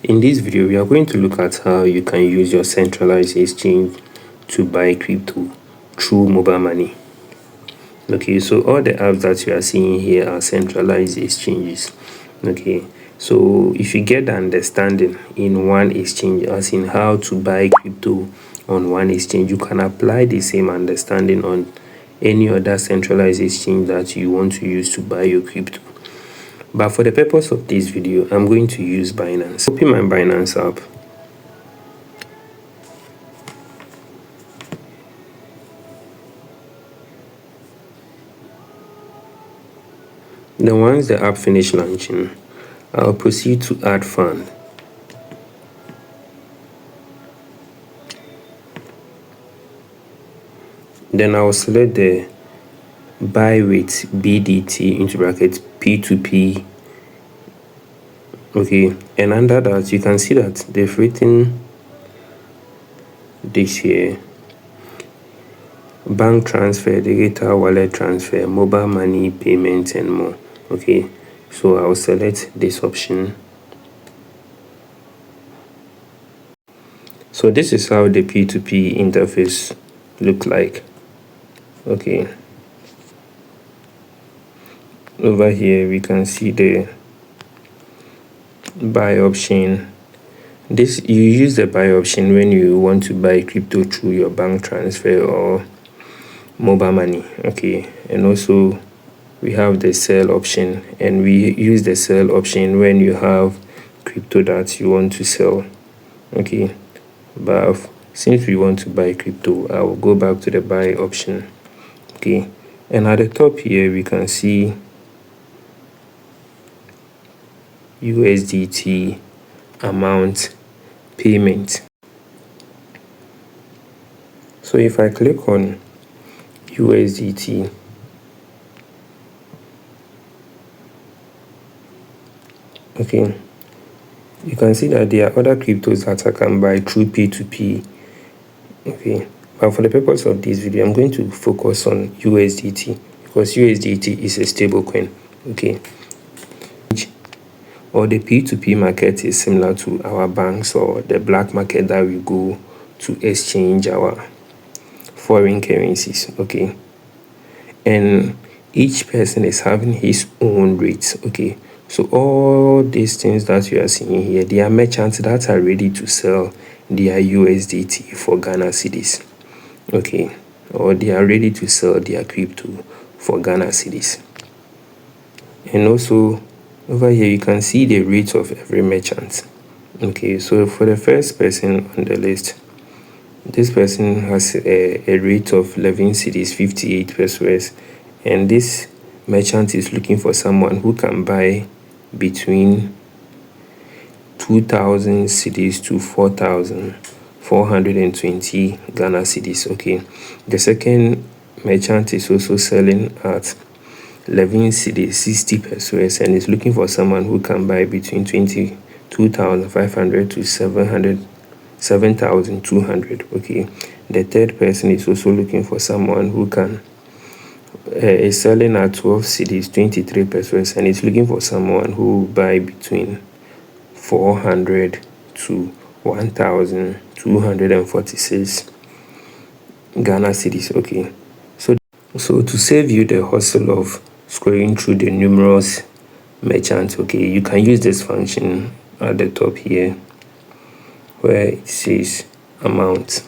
In this video, we are going to look at how you can use your centralized exchange to buy crypto through mobile money. Okay, so all the apps that you are seeing here are centralized exchanges. Okay, so if you get the understanding in one exchange, as in how to buy crypto on one exchange, you can apply the same understanding on any other centralized exchange that you want to use to buy your crypto. But for the purpose of this video, I'm going to use Binance. Open my Binance app. Then once the app finishes launching, I'll proceed to add fund. Then I'll select the buy with BDT into brackets P2P. Okay, and under that you can see that they've written this here: bank transfer, digital wallet transfer, mobile money payment, and more. Okay, so I'll select this option. So this is how the P2P interface look like. Okay, over here we can see the buy option. This, you use the buy option when you want to buy crypto through your bank transfer or mobile money. Okay, and also we have the sell option, and we use the sell option when you have crypto that you want to sell. Okay, but since we want to buy crypto, I will go back to the buy option. Okay, and at the top here we can see USDT amount payment. So if I click on USDT, okay, you can see that there are other cryptos that I can buy through P2P. Okay, but for the purpose of this video, I'm going to focus on USDT because USDT is a stable coin. Okay, or the P2P market is similar to our banks or the black market that we go to exchange our foreign currencies. Okay, and each person is having his own rates. Okay, so all these things that you are seeing here, they are merchants that are ready to sell their USDT for Ghana cedis. Okay, or they are ready to sell their crypto for Ghana cedis. And also over here you can see the rate of every merchant. Okay, so for the first person on the list, this person has a rate of 11 cedis 58 pesos, and this merchant is looking for someone who can buy between 2,000 cedis to 4,420 Ghana cedis. Okay, the second merchant is also selling at 11 cedis 60 pesos and is looking for someone who can buy between 22,500 to 7,200. Okay, the third person is also looking for someone who can is selling at 12 cedis 23 pesos and is looking for someone who will buy between 400 to 1,246 Ghana cedis. Okay, so to save you the hustle of scrolling through the numerous merchants, okay, you can use this function at the top here where it says amount.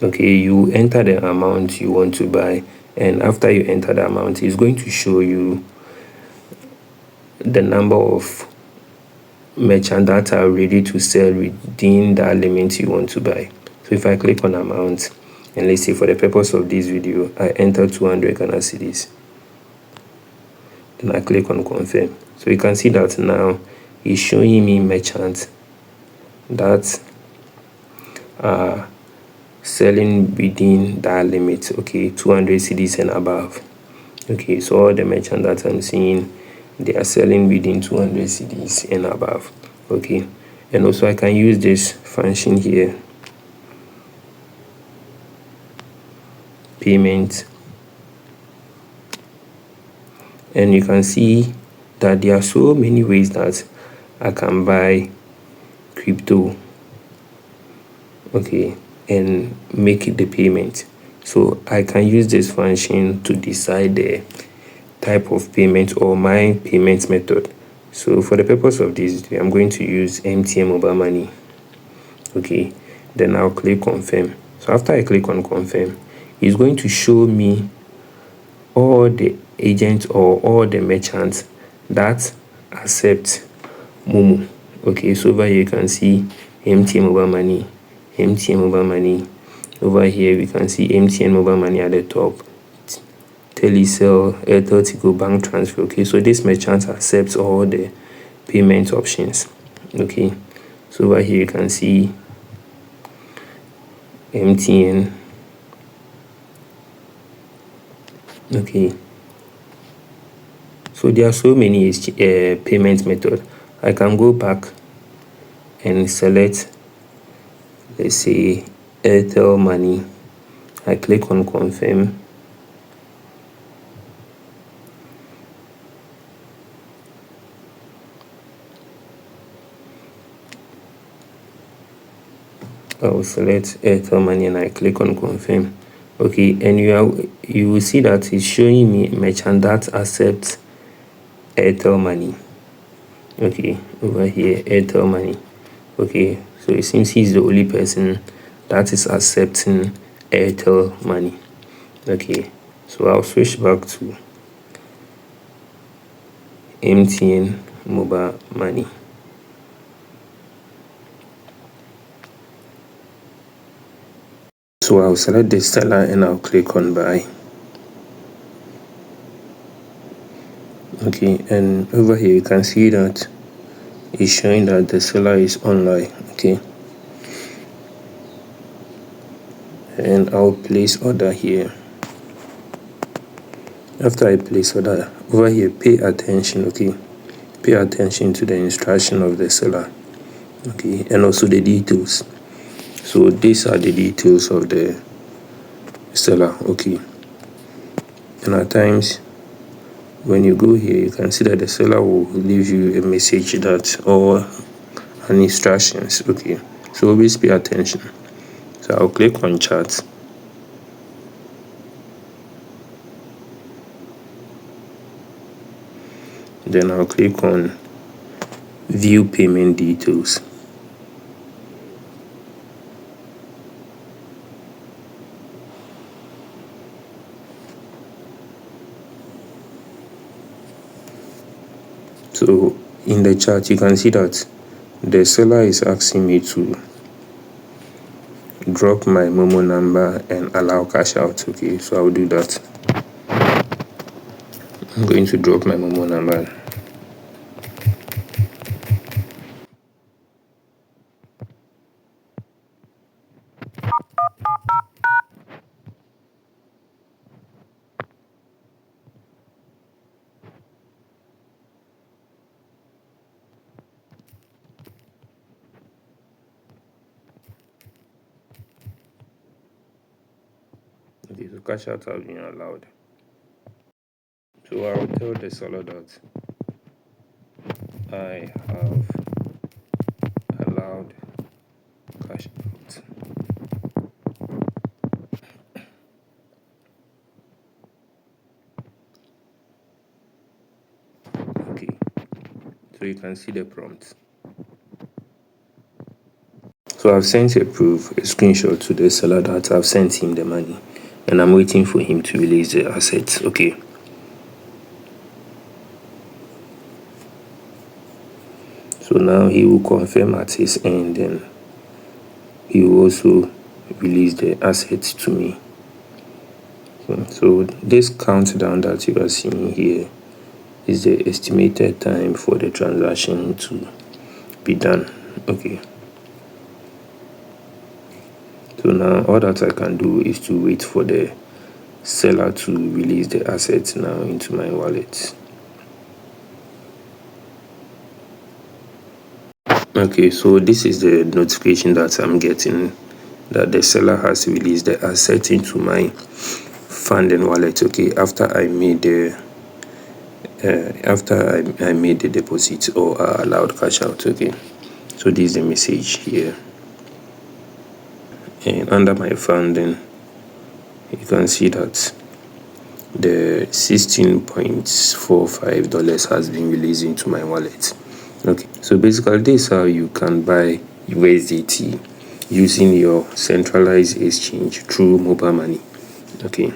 Okay, you enter the amount you want to buy, and after you enter the amount, it's going to show you the number of merchants that are ready to sell within that limit you want to buy. So if I click on amount, and let's say for the purpose of this video, I enter 200 Ghana cedis, then I click on confirm. So you can see that now it's showing me merchants that are selling within that limit. Okay, 200 cedis and above. Okay, so all the merchants that I'm seeing, they are selling within 200 cedis and above. Okay, and also I can use this function here, payment, and you can see that there are so many ways that I can buy crypto, okay, and make the payment. So I can use this function to decide the type of payment or my payment method. So for the purpose of this, I'm going to use MTN mobile money. Okay, then I'll click confirm. So after I click on confirm, it's going to show me all the agents or all the merchants that accept MoMo. Okay, so over here you can see MTN mobile money, MTN mobile money. Over here we can see MTN mobile money at the top, Telecel, Airtel, Tigo, bank transfer. Okay, so this merchant accepts all the payment options. Okay, so over here you can see MTN. Okay, so there are so many payment methods. I can go back and select, let's say, Airtel money. I click on confirm. I will select Airtel money and I click on confirm. Okay, and you will see that it's showing me merchant that accepts Airtel money. Okay, over here, Airtel money. Okay, so it seems he's the only person that is accepting Airtel money. Okay, so I'll switch back to MTN mobile money. So I'll select the seller and I'll click on buy. Okay, and over here you can see that it's showing that the seller is online. Okay, and I'll place order here. After I place order, over here pay attention. Okay, pay attention to the instruction of the seller. Okay, and also the details. So these are the details of the seller. Okay, and at times when you go here you can see that the seller will leave you a message that or an instructions. Okay, so always pay attention. So I'll click on chat. Then I'll click on view payment details. So in the chat you can see that the seller is asking me to drop my MoMo number and allow cash out. Okay, so I'll do that. I'm going to drop my MoMo number. Okay, so cash out has been allowed. So I will tell the seller that I have allowed cash out. Okay, so you can see the prompt. So I've sent a proof, a screenshot to the seller that I've sent him the money and I'm waiting for him to release the assets. Okay, so now he will confirm at his end and he will also release the assets to me. So this countdown that you are seeing here is the estimated time for the transaction to be done. Okay, so now all that I can do is to wait for the seller to release the assets now into my wallet. Okay, so this is the notification that I'm getting that the seller has released the asset into my funding wallet. Okay, after I made the I made the deposit or allowed cash out. Okay, So this is the message here, and under my funding you can see that the $16.45 has been released into my wallet. Okay, so basically this is how you can buy USDT using your centralized exchange through mobile money. Okay.